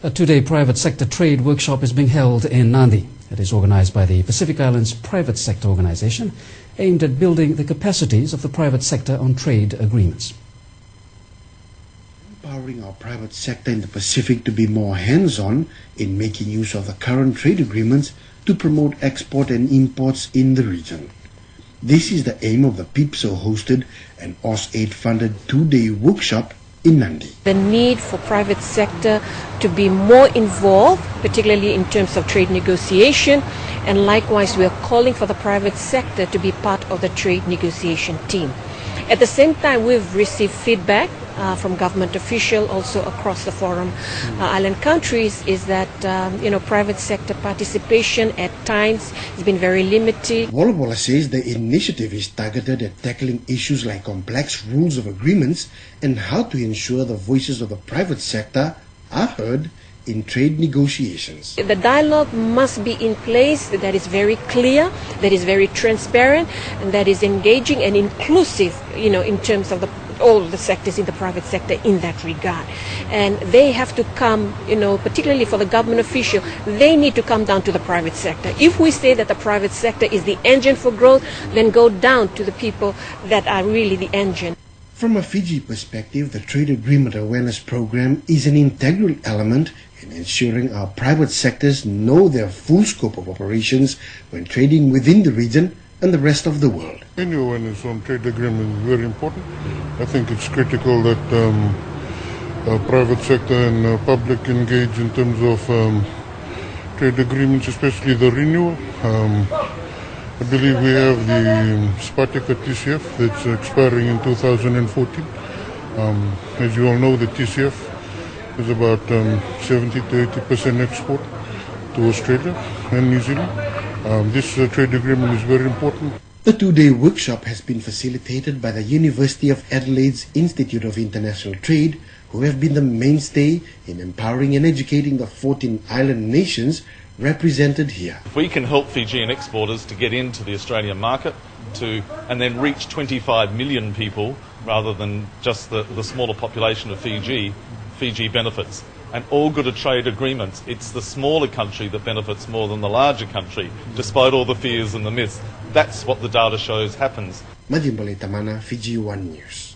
A two-day private sector trade workshop is being held in Nandi. It is organized by the Pacific Islands Private Sector Organization, aimed at building the capacities of the private sector on trade agreements. Empowering our private sector in the Pacific to be more hands-on in making use of the current trade agreements to promote export and imports in the region. This is the aim of the PIPSO-hosted and AusAid-funded two-day workshop in Nandi. The need for private sector to be more involved, particularly in terms of trade negotiation, and likewise we are calling for the private sector to be part of the trade negotiation team. At the same time, we've received feedback from government officials also across the forum island countries is that private sector participation at times has been very limited. Walla says the initiative is targeted at tackling issues like complex rules of agreements and how to ensure the voices of the private sector are heard in trade negotiations. The dialogue must be in place that is very clear, that is very transparent, and that is engaging and inclusive, in terms of all the sectors in the private sector in that regard. And they have to come, particularly for the government official, they need to come down to the private sector. If we say that the private sector is the engine for growth, then go down to the people that are really the engine. From a Fiji perspective, the Trade Agreement Awareness Program is an integral element in ensuring our private sectors know their full scope of operations when trading within the region and the rest of the world. Any awareness on trade agreement is very important. I think it's critical that private sector and public engage in terms of trade agreements, especially the renewal. I believe we have the Spartica TCF that's expiring in 2014. As you all know, the TCF is about 70 to 80% export to Australia and New Zealand. This trade agreement is very important. The two-day workshop has been facilitated by the University of Adelaide's Institute of International Trade, who have been the mainstay in empowering and educating the 14 island nations represented here. If we can help Fijian exporters to get into the Australian market and then reach 25 million people rather than just the smaller population of Fiji, Fiji benefits. And all good trade agreements, it's the smaller country that benefits more than the larger country, despite all the fears and the myths. That's what the data shows happens. Majimbale Tamana, Fiji One News.